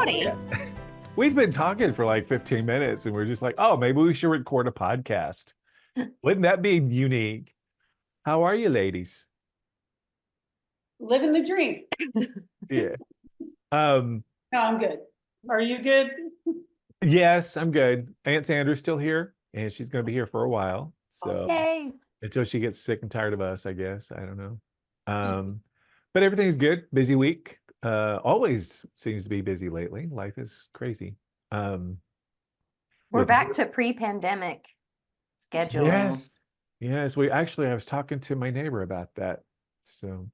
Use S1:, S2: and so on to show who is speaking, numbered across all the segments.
S1: Howdy.
S2: We've been talking for like 15 minutes and we're just like, oh, maybe we should record a podcast. Wouldn't that be unique? How are you, ladies?
S3: Living the dream.
S2: Yeah. Um,
S3: No, I'm good. Are you good?
S2: yes, I'm good. Aunt Sandra's still here and she's gonna be here for a while. So
S1: Yay.
S2: until she gets sick and tired of us, I guess. I don't know. But everything's good. Busy week. Always seems to be busy lately. Life is crazy. Um,
S1: We're
S2: with
S1: back to pre-pandemic scheduling.
S2: yes, I was talking to my neighbor about that. So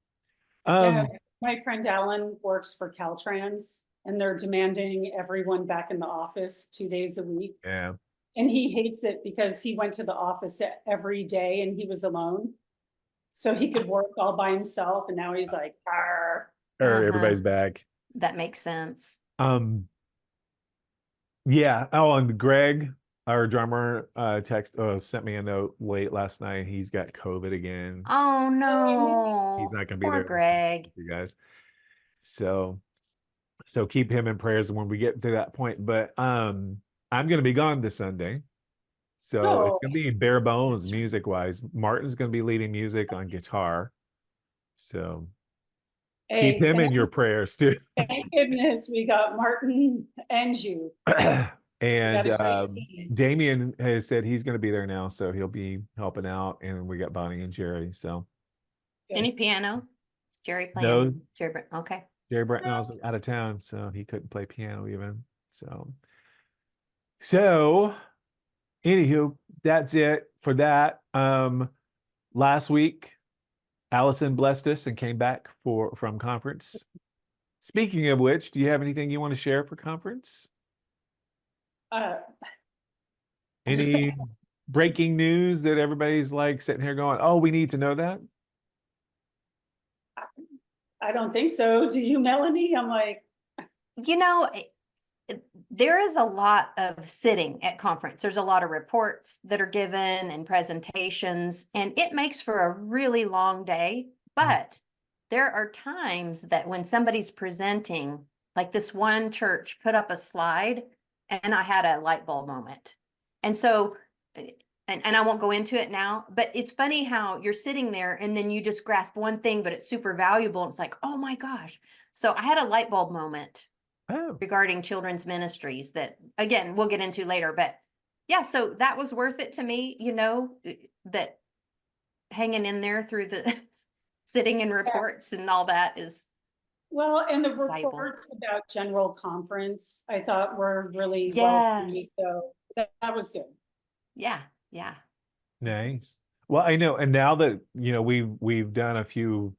S3: Yeah,
S2: um
S3: my friend Alan works for Caltrans and they're demanding everyone back in the office 2 days a week.
S2: yeah.
S3: And he hates it because he went to the office every day and he was alone. So he could work all by himself. And now he's like, "Arr."
S2: Or everybody's back.
S1: That makes sense.
S2: Yeah. Oh, and Greg, our drummer, sent me a note late last night. He's got COVID again.
S1: Oh no.
S2: He's not gonna be
S1: Poor
S2: there
S1: Greg.
S2: you guys. So keep him in prayers when we get to that point. But I'm gonna be gone this Sunday. So it's gonna be bare bones music wise. Martin's gonna be leading music on guitar. So keep him in your prayers too.
S3: Thank goodness we got Martin and you.
S2: And Damien has said he's going to be there now, so he'll be helping out. And we got Bonnie and Jerry. So
S1: any piano? Is Jerry playing?
S2: No.
S1: Jerry, okay.
S2: Jerry Bretnall's out of town, so he couldn't play piano even. So anywho, that's it for that. Last week, Allison blessed us and came back from conference. Speaking of which, do you have anything you want to share for conference? Any breaking news that everybody's like sitting here going, oh, we need to know that?
S3: I don't think so. Do you, Melanie? I'm like,
S1: there is a lot of sitting at conference. There's a lot of reports that are given and presentations, and it makes for a really long day. But there are times that when somebody's presenting, like this one church put up a slide and I had a light bulb moment. And so, and I won't go into it now, but it's funny how you're sitting there and then you just grasp one thing, but it's super valuable. And it's like, oh my gosh. So I had a light bulb moment regarding children's ministries that, again, we'll get into later. But yeah, so that was worth it to me, that hanging in there through the sitting in reports and all that is.
S3: Well, and the reports about general conference, I thought were really well made, so that was good.
S1: Yeah.
S2: Nice. Well, I know, and now that we've done a few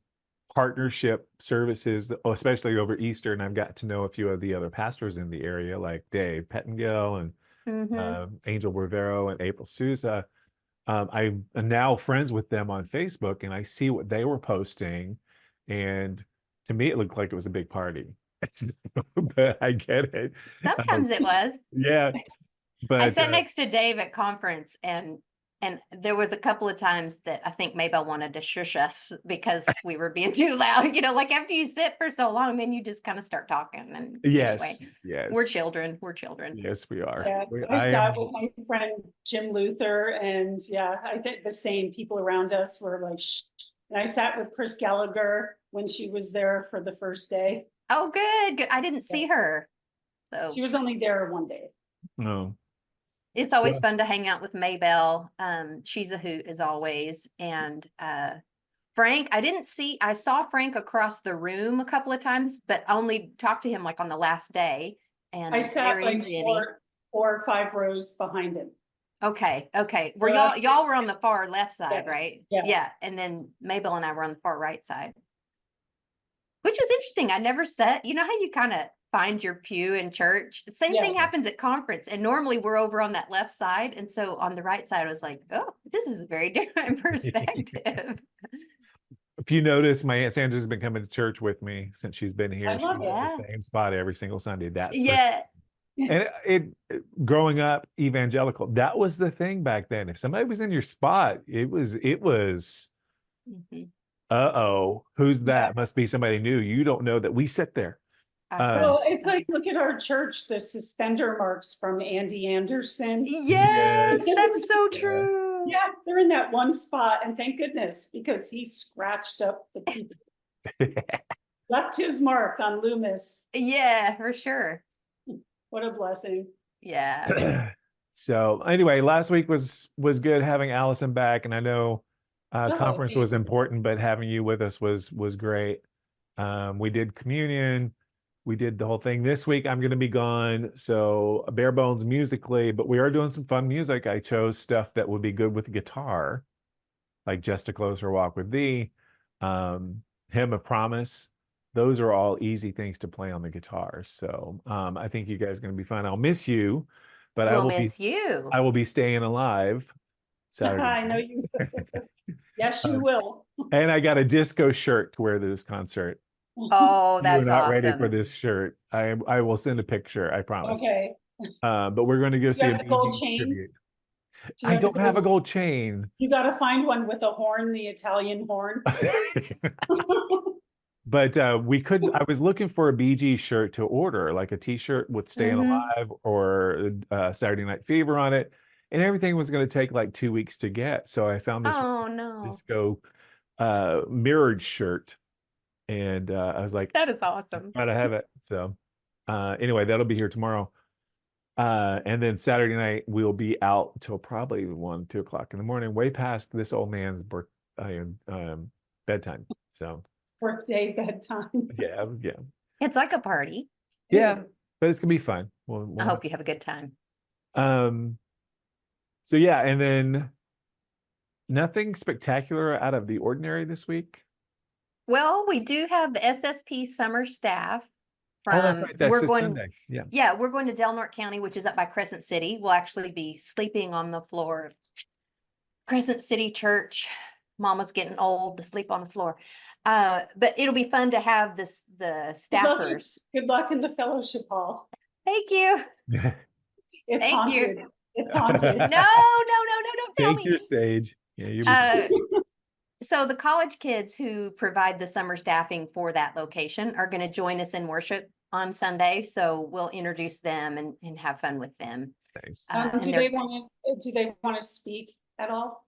S2: partnership services, especially over Easter, and I've got to know a few of the other pastors in the area, like Dave Pettingill and Angel Rivero and April Souza. I'm now friends with them on Facebook, and I see what they were posting, and to me, it looked like it was a big party. But I get it.
S1: Sometimes it was.
S2: Yeah. But
S1: I sat next to Dave at conference, and there was a couple of times that I think Maybell wanted to shush us because we were being too loud. Like after you sit for so long, then you just kind of start talking. And anyway, we're children.
S2: Yes, we are.
S3: Yeah, I sat with my friend Jim Luther, and I think the same people around us were like, shh. And I sat with Chris Gallagher when she was there for the first day.
S1: Oh, good. I didn't see her. So
S3: she was only there one day.
S2: No.
S1: It's always fun to hang out with Maybell. She's a hoot as always. And Frank, I saw Frank across the room a couple of times, but only talked to him like on the last day. And
S3: I sat like 4 or 5 rows behind him.
S1: Okay. Were y'all were on the far left side, right?
S3: Yeah.
S1: And then Maybell and I were on the far right side, which was interesting. I never sat. You know how you kind of find your pew in church? The same thing happens at conference, and normally we're over on that left side, and so on the right side I was like, oh, this is a very different perspective.
S2: If you notice, my Aunt Sandra's been coming to church with me since she's been here. She's at the same spot every single Sunday. That's and it growing up evangelical, that was the thing back then. If somebody was in your spot, it was who's that? Must be somebody new. You don't know that we sit there.
S1: I've
S2: Uh,
S1: heard.
S3: Well, it's like, look at our church, the suspender marks from Andy Anderson.
S1: Yes, that's so
S2: Yeah.
S1: true.
S3: Yeah, they're in that one spot, and thank goodness, because he scratched up the people. Left his mark on Loomis.
S1: Yeah, for sure.
S3: What a blessing.
S1: Yeah.
S2: So anyway, last week was good having Allison back, and I know
S3: Oh,
S2: conference
S3: thank
S2: was
S3: you.
S2: important, but having you with us was great. We did communion, we did the whole thing. This week I'm going to be gone, so bare bones musically, but we are doing some fun music. I chose stuff that would be good with guitar, like Just to Close Her Walk with Thee, Hymn of Promise. Those are all easy things to play on the guitar. So I think you guys are going to be fun. I'll miss you, but
S1: We'll miss you.
S2: I will be staying alive Saturday
S3: I know
S2: night.
S3: you. Yes, you will.
S2: And I got a disco shirt to wear to this concert.
S1: Oh,
S2: You are
S1: that's
S2: not ready for
S1: awesome.
S2: this shirt. I will send a picture, I promise.
S3: Okay.
S2: But we're going to go
S3: You
S2: see a
S3: have the gold
S2: BG
S3: chain?
S2: tribute.
S3: Do you
S2: I
S3: have the
S2: don't have a
S3: gold-
S2: gold chain.
S3: You gotta find one with a horn, the Italian horn.
S2: But I was looking for a BG shirt to order, like a t-shirt with Staying
S1: Mhm.
S2: Alive or Saturday Night Fever on it. And everything was going to take like 2 weeks to get. So I found this
S1: Oh no.
S2: disco mirrored shirt. And I was like,
S1: That is awesome.
S2: gotta have it. So anyway, that'll be here tomorrow. And then Saturday night we'll be out till probably 1, 2 o'clock in the morning, way past this old man's bedtime. So
S3: Birthday, bedtime.
S2: yeah.
S1: It's like a party.
S2: Yeah, but it's gonna be fun. We'll
S1: I hope you have a good time.
S2: So yeah, and then nothing spectacular out of the ordinary this week.
S1: Well, we do have the SSP summer staff
S2: Oh, that's
S1: from,
S2: right. That's
S1: we're
S2: this
S1: going,
S2: Sunday. Yeah.
S1: yeah, we're going to Del Norte County, which is up by Crescent City. We'll actually be sleeping on the floor of Crescent City Church. Mama's getting old to sleep on the floor. But it'll be fun to have the staffers.
S3: Good luck in the fellowship hall.
S1: Thank you.
S3: It's
S1: Thank you.
S3: haunted. It's haunted.
S1: No, don't tell
S2: Thank
S1: me.
S2: you, Sage. Yeah, you
S1: So the college kids who provide the summer staffing for that location are going to join us in worship on Sunday. So we'll introduce them and have fun with them.
S2: nice.
S1: And
S3: Do they want to speak at all?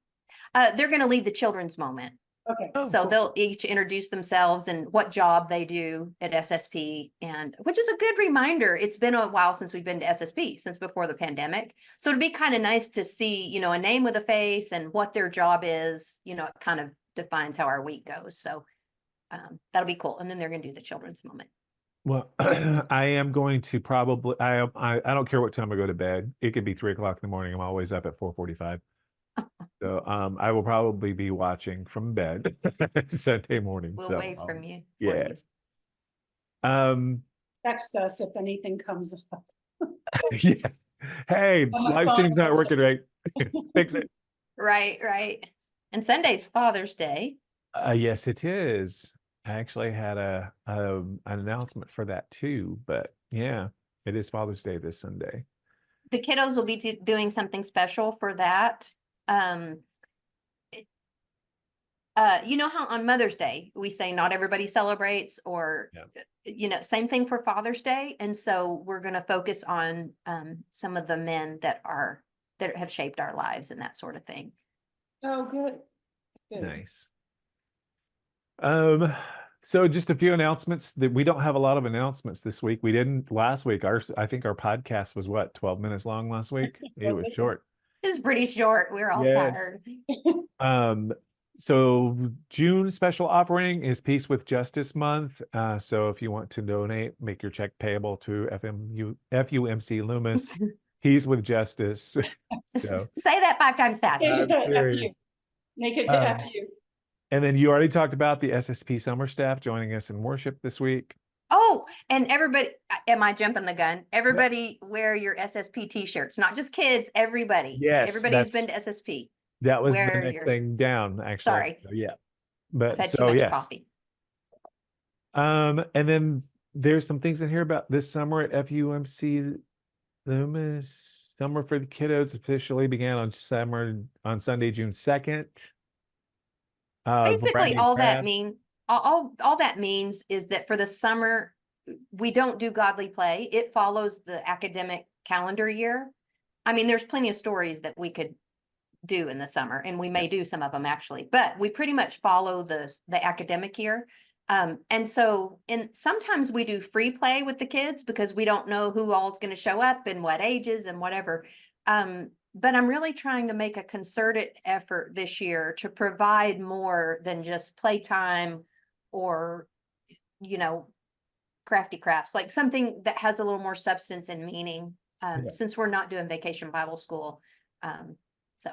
S1: they're going to lead the children's moment.
S3: Okay.
S2: Oh,
S1: So
S2: cool.
S1: they'll each introduce themselves and what job they do at SSP, and which is a good reminder. It's been a while since we've been to SSP, since before the pandemic. So it'd be kind of nice to see, a name with a face and what their job is. It kind of defines how our week goes. So that'll be cool. And then they're going to do the children's moment.
S2: Well, I am going to probably I don't care what time I go to bed. It could be 3 o'clock in the morning. I'm always up at 4:45. So I will probably be watching from bed Sunday morning.
S1: We'll
S2: So
S1: wait from you.
S2: yes.
S3: Text us if anything comes up.
S2: Yeah. Hey,
S3: Oh my
S2: live
S3: God.
S2: stream's not working right. Fix it.
S1: Right. And Sunday's Father's Day.
S2: Yes, it is. I actually had an announcement for that too, but yeah, it is Father's Day this Sunday.
S1: The kiddos will be doing something special for that. You know how on Mother's Day we say not everybody celebrates, or same thing for Father's Day. And so we're going to focus on some of the men that have shaped our lives and that sort of thing.
S3: Oh, good.
S2: Nice. So just a few announcements. That we don't have a lot of announcements this week. We didn't last week. I think our podcast was 12 minutes long last week. It was short.
S1: It was pretty short. We were all tired.
S2: So June special offering is Peace with Justice Month. So if you want to donate, make your check payable to FUMC Loomis. He's with Justice. So
S1: say that 5 times fast.
S2: I'm serious.
S3: Make it to FU.
S2: And then you already talked about the SSP summer staff joining us in worship this week.
S1: Oh, and everybody, am I jumping the gun? Everybody wear your SSP t-shirts, not just kids, everybody.
S2: Yes,
S1: Everybody who's been to SSP.
S2: That was the
S1: Wear
S2: next
S1: your-
S2: thing down, actually.
S1: Sorry.
S2: So, yeah.
S1: I've
S2: But
S1: had too
S2: so
S1: much
S2: yes.
S1: coffee.
S2: And then there's some things in here about this summer at FUMC Loomis. Summer for the Kiddos officially began on Sunday, June 2nd.
S1: Basically,
S2: Brand new
S1: all that
S2: crafts.
S1: all that means is that for the summer, we don't do godly play. It follows the academic calendar year. I mean, there's plenty of stories that we could do in the summer, and we may do some of them actually, but we pretty much follow the academic year. And so sometimes we do free play with the kids because we don't know who all's going to show up and what ages and whatever. But I'm really trying to make a concerted effort this year to provide more than just playtime or, you know, crafty crafts, like something that has a little more substance and meaning, since we're not doing Vacation Bible School. So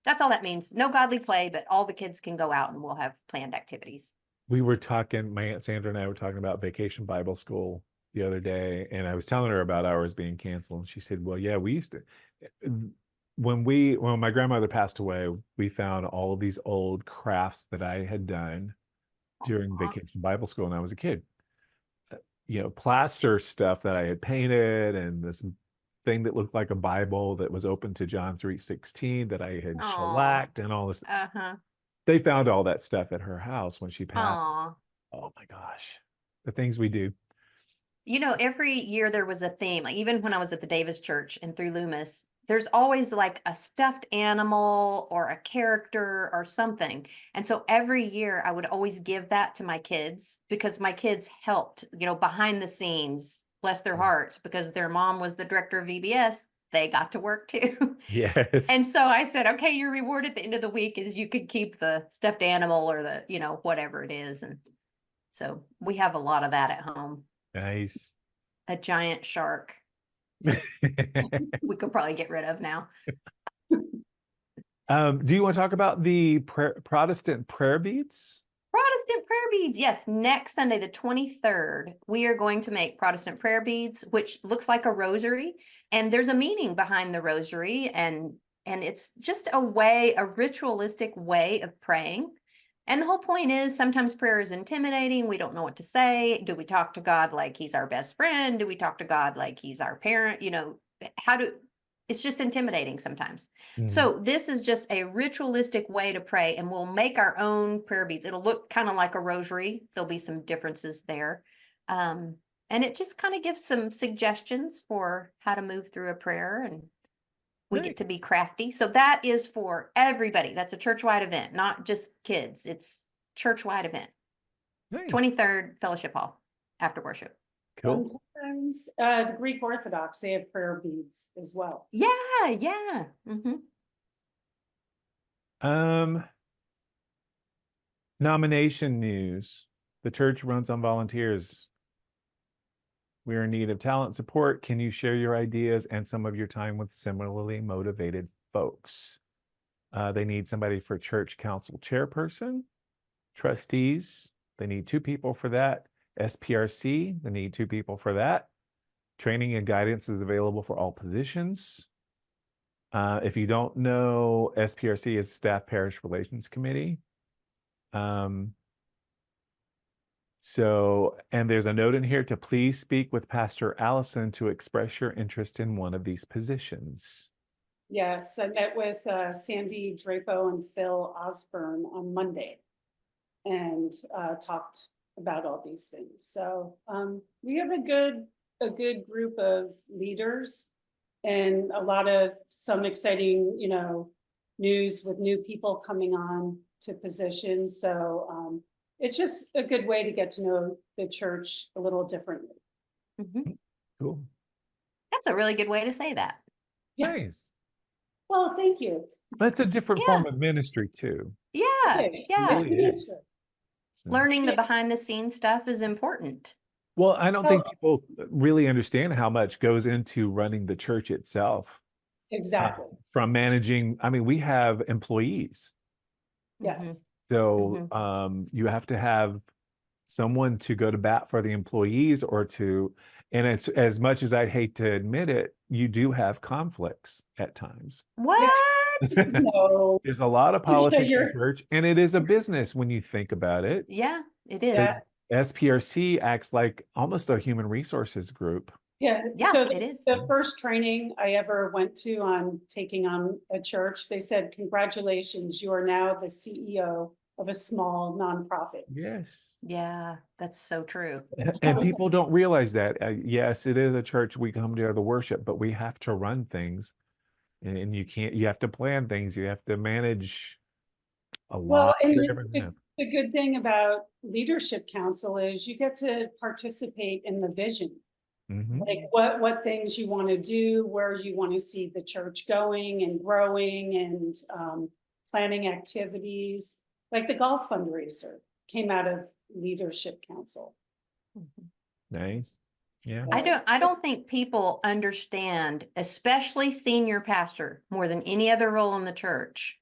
S1: that's all that means. No godly play, but all the kids can go out and we'll have planned activities.
S2: We were talking, my Aunt Sandra and I were talking about Vacation Bible School the other day, and I was telling her about ours being canceled. And she said, well, yeah, we used to, when my grandmother passed away, we found all of these old crafts that I had done during Vacation Bible School when I was a kid. You know, plaster stuff that I had painted, and this thing that looked like a Bible that was open to John 3:16 that I had shellacked and all this. They found all that stuff at her house when she passed. Oh my gosh, the things we do.
S1: You know, every year there was a theme. Like even when I was at the Davis Church and through Loomis, there's always like a stuffed animal or a character or something. And so every year I would always give that to my kids because my kids helped, you know, behind the scenes, bless their hearts, because their mom was the director of VBS. They got to work too.
S2: Yes.
S1: And so I said, okay, your reward at the end of the week is you could keep the stuffed animal or the, you know, whatever it is. And so we have a lot of that at home.
S2: Nice.
S1: A giant shark. We could probably get rid of now.
S2: Do you want to talk about the Protestant prayer beads?
S1: Protestant prayer beads. Yes, next Sunday, the 23rd, we are going to make Protestant prayer beads, which looks like a rosary. And there's a meaning behind the rosary. And it's just a ritualistic way of praying. And the whole point is sometimes prayer is intimidating. We don't know what to say. Do we talk to God like he's our best friend? Do we talk to God like he's our parent? You know, it's just intimidating sometimes. So this is just a ritualistic way to pray, and we'll make our own prayer beads. It'll look kind of like a rosary. There'll be some differences there. And it just kind of gives some suggestions for how to move through a prayer, and we get to be crafty. So that is for everybody. That's a church-wide event, not just kids. It's church-wide event.
S2: Nice.
S1: 23rd Fellowship Hall after worship.
S2: Cool.
S3: Sometimes the Greek Orthodox, they have prayer beads as well.
S1: Yeah.
S2: Nomination news. The church runs on volunteers. We are in need of talent support. Can you share your ideas and some of your time with similarly motivated folks? They need somebody for church council chairperson, trustees. They need 2 people for that. SPRC, they need 2 people for that. Training and guidance is available for all positions. If you don't know, SPRC is Staff Parish Relations Committee. So, and there's a note in here to please speak with Pastor Allison to express your interest in one of these positions.
S3: Yes, I met with Sandy Drapo and Phil Osborne on Monday and talked about all these things. So we have a good group of leaders and some exciting, you know, news with new people coming on to positions. So it's just a good way to get to know the church a little differently.
S2: Cool.
S1: That's a really good way to say that.
S2: Nice.
S3: Well, thank you.
S2: That's a different form of ministry too.
S1: Yeah.
S2: Really is. So.
S1: Learning the behind the scenes stuff is important.
S2: Well, I don't think people really understand how much goes into running the church itself.
S3: Exactly.
S2: From managing, I mean, we have employees.
S3: Yes.
S2: So you have to have someone to go to bat for the employees and it's, as much as I hate to admit it, you do have conflicts at times.
S1: What?
S3: No.
S2: There's a lot of politics in church, and it is a business when you think about it.
S1: Yeah, it is.
S3: Yeah.
S2: SPRC acts like almost a human resources group.
S3: Yeah.
S1: Yeah,
S3: So
S1: it is.
S3: the first training I ever went to on taking on a church, they said, congratulations, you are now the CEO of a small nonprofit.
S2: Yes.
S1: Yeah, that's so true.
S2: And people don't realize that. Yes, it is a church. We come there to worship, but we have to run things, and you have to plan things. You have to manage a
S3: Well,
S2: lot
S3: and
S2: of different stuff.
S3: the good thing about leadership council is you get to participate in the vision.
S2: Mhm.
S3: Like what things you want to do, where you want to see the church going and growing, and planning activities. Like the golf fundraiser came out of leadership council.
S2: Nice. Yeah.
S3: So-
S1: I don't think people understand, especially senior pastor, more than any other role in the church,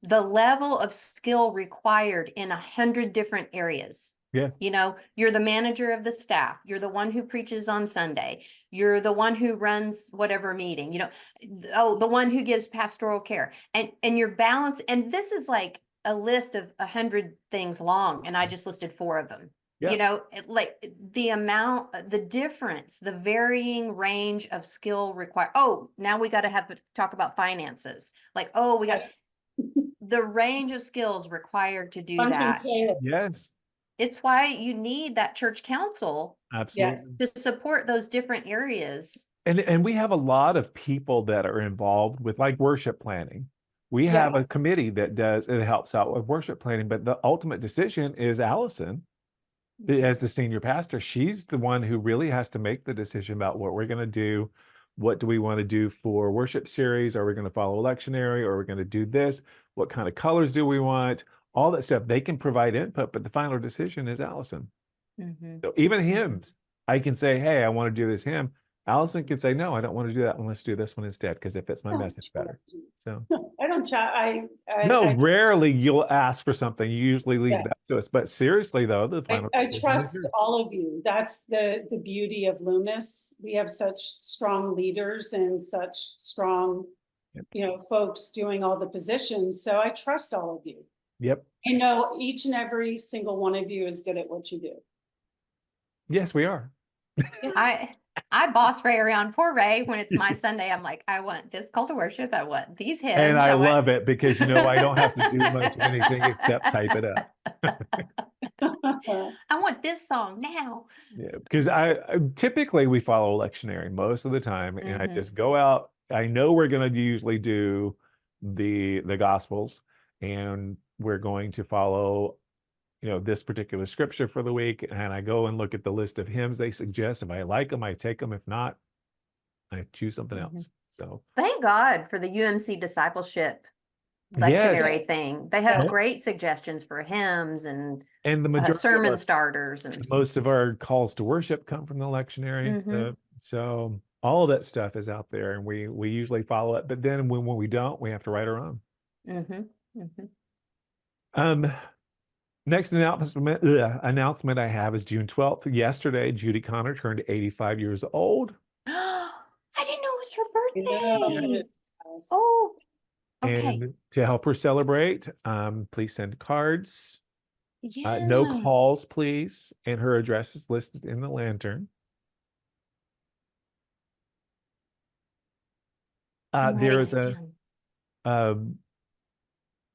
S1: the level of skill required in 100 different areas.
S2: Yeah.
S1: You know, you're the manager of the staff. You're the one who preaches on Sunday. You're the one who runs whatever meeting, you know, the one who gives pastoral care, and your balance. And this is like a list of 100 things long, and I just listed 4 of them.
S2: Yeah.
S1: You know, like the amount, the difference, the varying range of skill required. Oh, now we got to have to talk about finances. Like, oh, we got the range of skills required to do
S3: Bunch of
S1: that.
S3: chaos.
S2: Yes.
S1: It's why you need that church council
S2: Absolutely.
S3: Yes.
S1: to support those different areas.
S2: And we have a lot of people that are involved with like worship planning. We have a
S3: Yes.
S2: committee that helps out with worship planning, but the ultimate decision is Allison as the senior pastor. She's the one who really has to make the decision about what we're going to do. What do we want to do for worship series? Are we going to follow lectionary? Or are we going to do this? What kind of colors do we want? All that stuff. They can provide input, but the final decision is Allison.
S1: Mhm.
S2: So even hymns, I can say, hey, I want to do this hymn. Allison can say, no, I don't want to do that one. Let's do this one instead because it fits my message better. So
S3: I don't chat.
S2: no,
S3: I
S2: rarely you'll ask for something. You usually leave
S3: Yeah.
S2: that to us. But seriously, though, the final
S3: I
S2: decision is
S3: trust
S2: yours.
S3: all of you. That's the beauty of Loomis. We have such strong leaders and such strong,
S2: Yep.
S3: you know, folks doing all the positions. So I trust all of you.
S2: Yep.
S3: I know each and every single one of you is good at what you do.
S2: Yes, we are.
S1: I boss Ray around. Poor Ray, when it's my Sunday, I'm like, I want this call to worship. I want these hymns.
S2: And I
S1: want-
S2: love it because, you know, I don't have to do much of anything except type it up.
S1: I want this song now.
S2: Yeah, because typically we follow lectionary most of the time, and I
S1: Mhm.
S2: just go out. I know we're going to usually do the Gospels, and we're going to follow, you know, this particular scripture for the week, and I go and look at the list of hymns they suggest. If I like them, I take them. If not, I choose something
S1: Mhm.
S2: else. So
S1: Thank God for the UMC discipleship
S2: yes,
S1: lectionary thing. They have
S2: Yeah.
S1: great suggestions for hymns and
S2: and the majority of
S1: sermon
S2: our,
S1: starters and
S2: most of our calls to worship come from the lectionary.
S1: Mhm.
S2: So all of that stuff is out there, and we usually follow it. But then when we don't, we have to write our own.
S1: Mhm. Mhm.
S2: Next announcement I have is June 12th. Yesterday, Judy Connor turned 85 years old.
S1: I didn't know it was her
S3: You know,
S1: birthday.
S3: yes.
S1: Oh, okay.
S2: And to help her celebrate, please send cards.
S1: Yeah.
S2: No calls, please. And her address is listed in the lantern.
S1: I'm
S2: There
S1: writing
S2: is
S1: it down.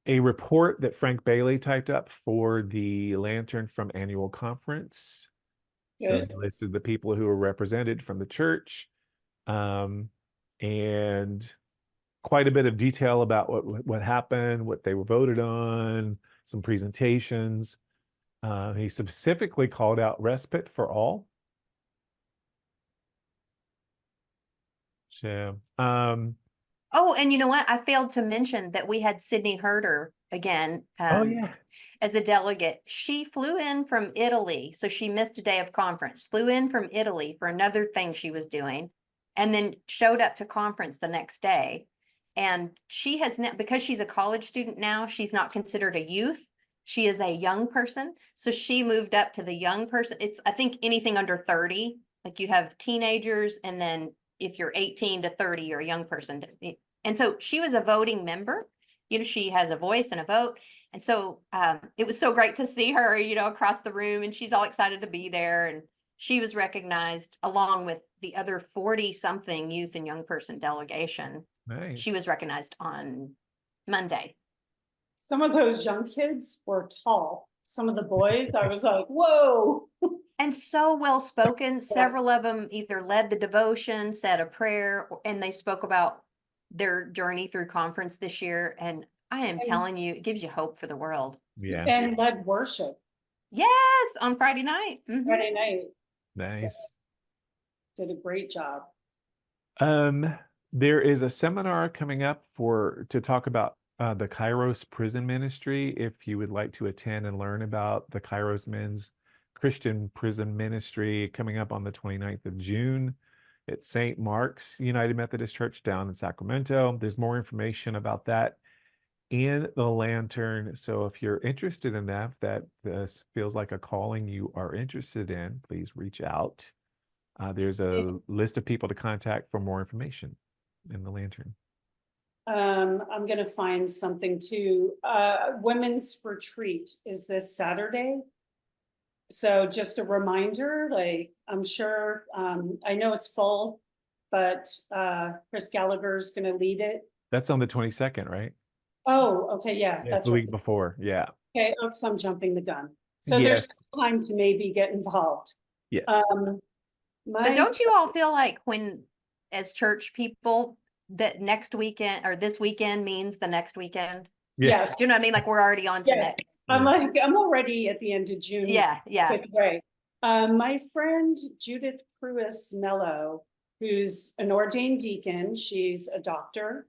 S2: a report that Frank Bailey typed up for the lantern from annual conference. So
S3: Good.
S2: he listed the people who were represented from the church, and quite a bit of detail about what happened, what they were voted on, some presentations. He specifically called out respite for all. So,
S1: Oh, and you know what? I failed to mention that we had Sydney Herder again.
S2: oh yeah,
S1: As a delegate. She flew in from Italy, so she missed a day of conference, flew in from Italy for another thing she was doing, and then showed up to conference the next day. And she has now, because she's a college student now, she's not considered a youth. She is a young person. So she moved up to the young person. It's, I think, anything under 30. Like you have teenagers, and then if you're 18 to 30, you're a young person. And so she was a voting member. You know, she has a voice and a vote. And so it was so great to see her, you know, across the room, and she's all excited to be there. And she was recognized along with the other 40 something youth and young person delegation.
S2: nice.
S1: She was recognized on Monday.
S3: Some of those young kids were tall. Some of the boys, I was like, whoa.
S1: And so well spoken. Several of them either led the devotion, said a prayer, and they spoke about their journey through conference this year. And I am telling you, it gives you hope for the world.
S2: Yeah.
S3: And led worship
S1: Yes, on Friday night. Mhm.
S3: Friday night.
S2: Nice.
S3: Did a great job.
S2: There is a seminar coming up to talk about the Kairos prison ministry. If you would like to attend and learn about the Kairos men's Christian prison ministry, coming up on the 29th of June at St. Mark's United Methodist Church down in Sacramento. There's more information about that in the Lantern. So if you're interested in that this feels like a calling you are interested in, please reach out. There's a list of people to contact for more information in the Lantern.
S3: I'm gonna find something too. Women's retreat is this Saturday. So just a reminder, like, I'm sure, I know it's full, but Chris Gallagher's gonna lead it.
S2: That's on the 22nd, right?
S3: Oh, okay, yeah,
S2: Yes,
S3: that's
S2: the
S3: right.
S2: week before. Yeah.
S3: Okay, oops, I'm jumping the gun. So
S2: Yes.
S3: there's time to maybe get involved.
S2: Yes.
S1: But don't you all feel like when, as church people, that next weekend or this weekend means the next weekend?
S3: Yes,
S1: Do you know what I mean? Like we're already on to
S3: yes.
S1: next.
S3: I'm like, I'm already at the end of June.
S1: Yeah, yeah.
S3: With Ray. My friend Judith Pruis Mello, who's an ordained deacon, she's a doctor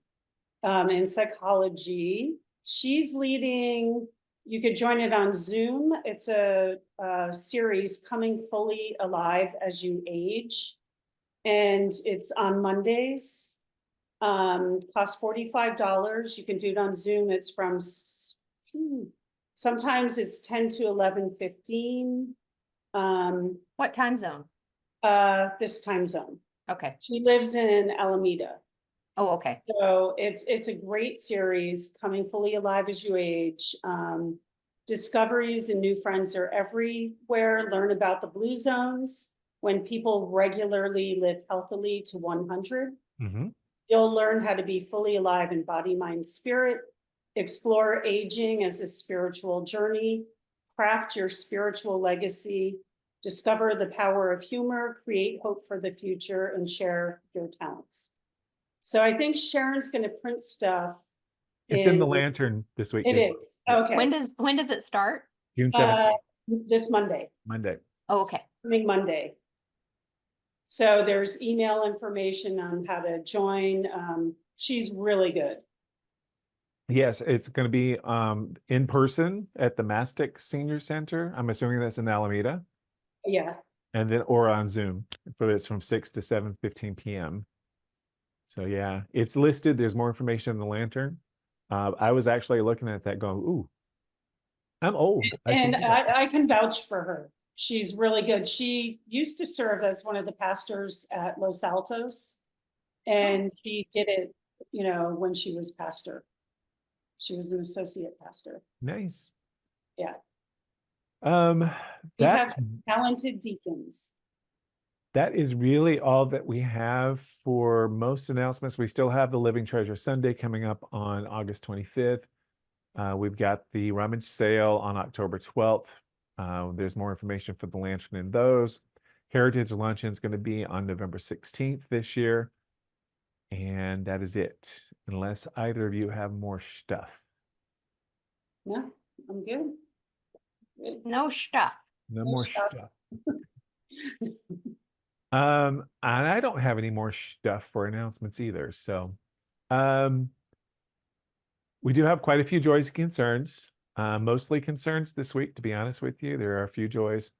S3: in psychology. She's leading, you could join it on Zoom. It's a series, Coming Fully Alive as You Age. And it's on Mondays. Costs $45. You can do it on Zoom. It's from sometimes it's 10 to 11:15.
S1: What time zone?
S3: This time zone.
S1: Okay.
S3: She lives in Alameda.
S1: Oh, okay.
S3: So it's a great series, Coming Fully Alive as You Age. Discoveries and new friends are everywhere. Learn about the blue zones when people regularly live healthily to 100.
S2: Mm-hmm.
S3: You'll learn how to be fully alive in body, mind, spirit, explore aging as a spiritual journey, craft your spiritual legacy, discover the power of humor, create hope for the future, and share your talents. So I think Sharon's going to print stuff.
S2: It's in the Lantern this week.
S3: It is. Okay.
S1: When does it start?
S2: June 17th.
S3: This Monday.
S2: Monday.
S1: Oh, okay.
S3: Coming Monday. So there's email information on how to join. She's really good.
S2: Yes, it's going to be in person at the Mastic Senior Center. I'm assuming that's in Alameda.
S3: Yeah.
S2: And then or on Zoom for this from 6 to 7:15 p.m. So yeah, it's listed. There's more information in the Lantern. I was actually looking at that going, ooh, I'm old.
S3: And I can vouch for her. She's really good. She used to serve as one of the pastors at Los Altos, and she did it, when she was pastor. She was an associate pastor.
S2: Nice.
S3: Yeah.
S2: We
S3: have talented deacons.
S2: That is really all that we have for most announcements. We still have the Living Treasure Sunday coming up on August 25th. We've got the rummage sale on October 12th. There's more information for the Lantern in those. Heritage Luncheon is going to be on November 16th this year. And that is it, unless either of you have more stuff.
S3: No, I'm good.
S1: No stuff.
S2: No more stuff. And I don't have any more stuff for announcements either. So we do have quite a few joys and concerns, mostly concerns this week, to be honest with you. There are a few joys.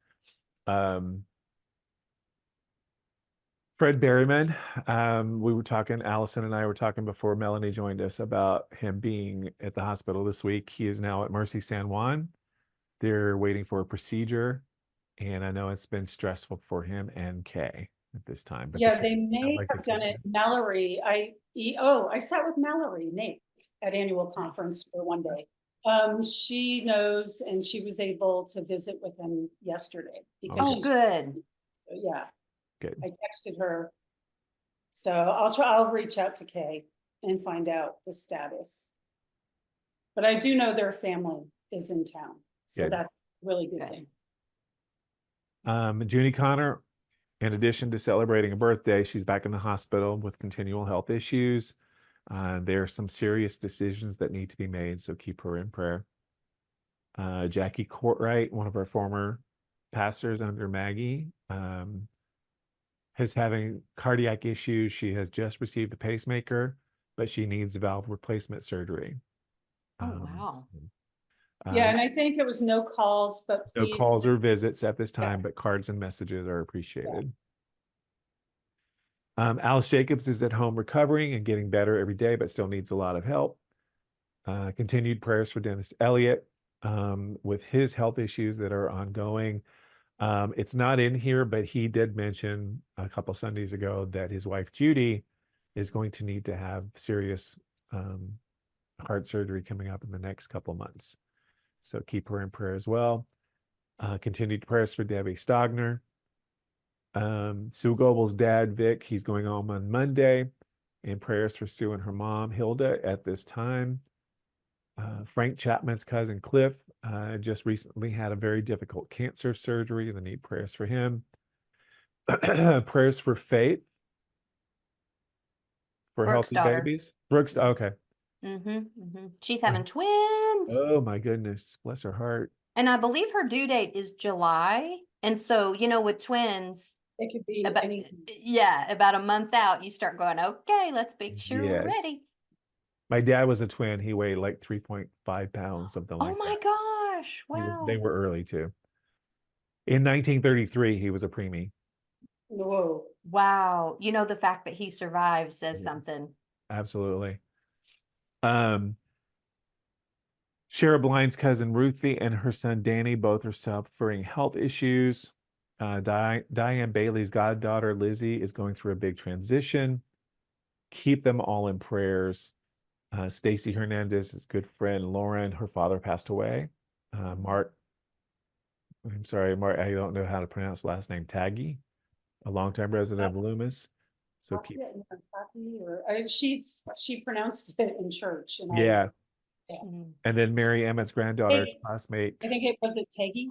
S2: Fred Berryman, we were talking, Allison and I were talking before Melanie joined us about him being at the hospital this week. He is now at Mercy San Juan. They're waiting for a procedure. And I know it's been stressful for him and Kay at this time. But
S3: yeah, they may have done it. Mallory, I sat with Mallory, Nate, at annual conference for one day. She knows, and she was able to visit with him yesterday. Because
S1: good.
S3: So yeah.
S2: Good.
S3: I texted her. So I'll reach out to Kay and find out the status. But I do know their family is in town, so
S2: Good.
S3: that's a really good
S1: Good.
S3: thing.
S2: Junie Connor, in addition to celebrating a birthday, she's back in the hospital with continual health issues. There are some serious decisions that need to be made, so keep her in prayer. Jackie Courtwright, one of our former pastors under Maggie, is having cardiac issues. She has just received a pacemaker, but she needs valve replacement surgery.
S1: Oh, wow.
S3: Yeah, and I think it was no calls, but
S2: No
S3: please.
S2: calls or visits at this time,
S3: Yeah.
S2: but cards and messages are appreciated. Alice Jacobs is at home recovering and getting better every day, but still needs a lot of help. Continued prayers for Dennis Elliott with his health issues that are ongoing. It's not in here, but he did mention a couple Sundays ago that his wife Judy is going to need to have serious heart surgery coming up in the next couple months. So keep her in prayer as well. Continued prayers for Debbie Stogner. Sue Gobel's dad, Vic, he's going home on Monday. And prayers for Sue and her mom, Hilda, at this time. Frank Chapman's cousin, Cliff, just recently had a very difficult cancer surgery. They need prayers for him. Prayers for Faith, for
S1: Brooke's
S2: healthy
S1: daughter.
S2: babies. Brooks, okay.
S1: She's having twins.
S2: Oh my goodness, bless her heart.
S1: And I believe her due date is July. And so, with twins,
S3: It could be
S1: about,
S3: anything.
S1: about a month out, you start going, okay, let's make sure we're
S2: Yes.
S1: ready.
S2: My dad was a twin. He weighed like 3.5 pounds, something
S1: Oh
S2: like
S1: my
S2: that.
S1: gosh. Wow.
S2: They were early too. In 1933, he was a preemie.
S3: Whoa.
S1: Wow. The fact that he survived says
S2: Yeah.
S1: something.
S2: Absolutely. Shara Blind's cousin Ruthie and her son Danny both are suffering health issues. Diane Bailey's goddaughter Lizzie is going through a big transition. Keep them all in prayers. Stacy Hernandez's good friend Lauren, her father passed away. Mark, I don't know how to pronounce last name, Taggy, a longtime resident of Loomis. So keep.
S3: She pronounced it in church. And
S2: Yeah.
S1: Mhm.
S2: And then Mary Emmett's granddaughter,
S3: Hey,
S2: classmate.
S3: I think it was a Teggy.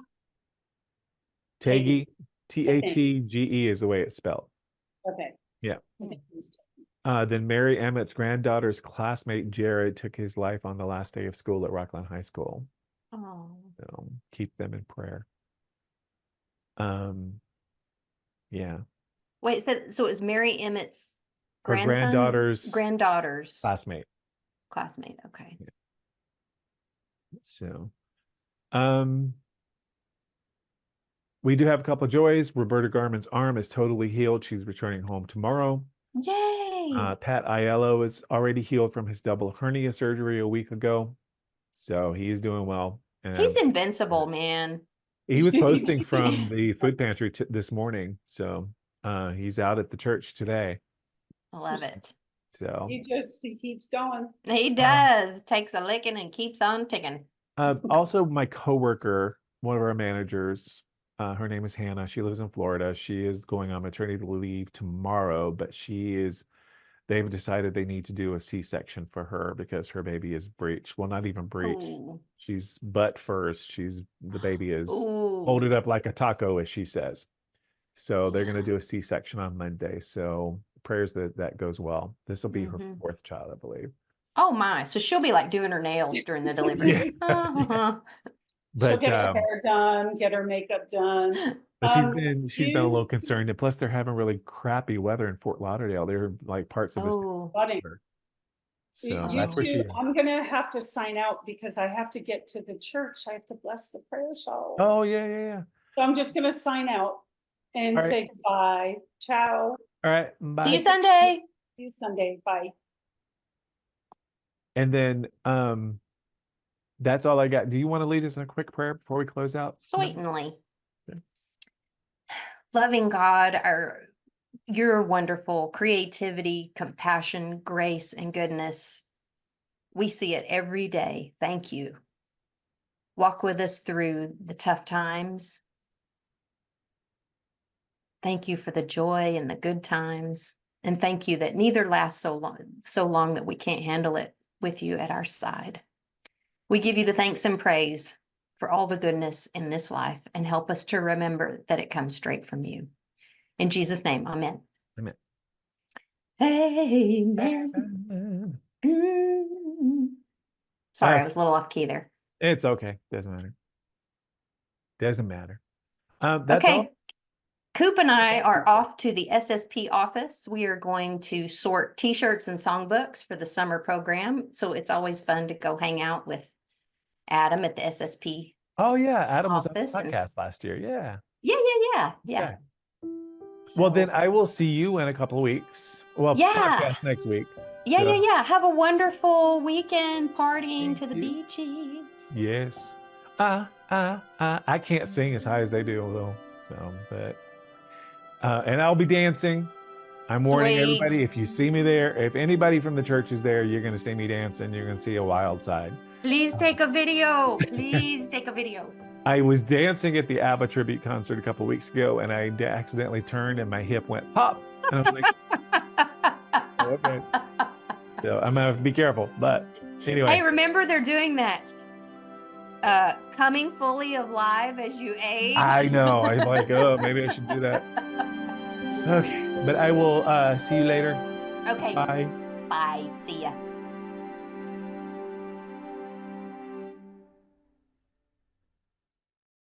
S2: Taggy,
S3: think.
S2: Tatge is the way it's spelled.
S3: Okay.
S2: Yeah.
S3: I think it was Teggy.
S2: Then Mary Emmett's granddaughter's classmate Jared took his life on the last day of school at Rockland High School.
S1: Oh.
S2: So keep them in prayer. Yeah.
S1: Wait, so it was Mary Emmett's
S2: Her
S1: granddaughter's
S2: classmate.
S1: classmate. Okay.
S2: Yeah. So, we do have a couple of joys. Roberta Garman's arm is totally healed. She's returning home tomorrow.
S1: Yay.
S2: Pat Aiello is already healed from his double hernia surgery a week ago. So he is doing well.
S1: He's invincible, man.
S2: He was posting from the food pantry this morning. So he's out at the church today.
S1: I love it.
S2: So
S3: He keeps going.
S1: He does. Takes a licking and keeps on ticking.
S2: also my coworker, one of our managers, her name is Hannah. She lives in Florida. She is going on maternity leave tomorrow, but they've decided they need to do a C-section for her because her baby is breech. Well, not even breech.
S1: Ooh.
S2: She's butt first. The baby is
S1: Ooh.
S2: folded up like a taco, as she says. So they're going to
S1: Yeah.
S2: do a C-section on Monday. So prayers that goes well. This will be her
S1: Mhm.
S2: fourth child, I believe.
S1: Oh my. So she'll be like doing her nails during the delivery.
S2: Yeah.
S3: She'll
S2: But
S3: get her hair done, get her makeup done.
S2: she's been a little concerned, and plus they're having really crappy weather in Fort Lauderdale. They're like parts of this.
S1: Oh.
S2: So
S3: You
S2: that's where she
S3: two,
S2: is.
S3: I'm gonna have to sign out because I have to get to the church. I have to bless the prayer shawls.
S2: Oh yeah.
S3: So I'm just gonna sign out and
S2: All right.
S3: say goodbye. Ciao.
S2: All right, bye.
S1: See you Sunday.
S3: See you Sunday. Bye.
S2: And then that's all I got. Do you want to lead us in a quick prayer before we close out?
S1: Certainly.
S2: Okay.
S1: Loving God, your wonderful creativity, compassion, grace, and goodness. We see it every day. Thank you. Walk with us through the tough times. Thank you for the joy and the good times. And thank you that neither lasts so long that we can't handle it with you at our side. We give you the thanks and praise for all the goodness in this life, and help us to remember that it comes straight from you. In Jesus' name, amen.
S2: Amen.
S1: Amen. Mm. Sorry, I was a little off key there.
S2: It's okay. Doesn't matter. Doesn't matter. That's
S1: Okay.
S2: all.
S1: Coop and I are off to the SSP office. We are going to sort t-shirts and songbooks for the summer program. So it's always fun to go hang out with Adam at the SSP.
S2: Oh yeah, Adam was on the
S1: Office and-
S2: podcast last year. Yeah.
S1: Yeah.
S2: Yeah. Well, then
S1: So-
S2: I will see you in a couple of weeks. Well,
S1: Yeah.
S2: podcast next week.
S1: Yeah,
S2: So,
S1: Have a wonderful weekend partying to the
S2: Thank you.
S1: beaches.
S2: Yes. I can't sing as high as they do though. So, but and I'll be dancing. I'm warning
S1: Sweet.
S2: everybody, if you see me there, if anybody from the church is there, you're going to see me dancing. You're going to see a wild side.
S1: Please take a video. Please take a video.
S2: I was dancing at the ABBA tribute concert a couple weeks ago, and I accidentally turned and my hip went pop. And I was like, okay. So I'm going to be careful. But anyway.
S1: Hey, remember they're doing that. Coming fully alive as you age.
S2: I know. I'm like, oh, maybe I should do that. Okay. But I will see you later.
S1: Okay.
S2: Bye.
S1: Bye. See ya.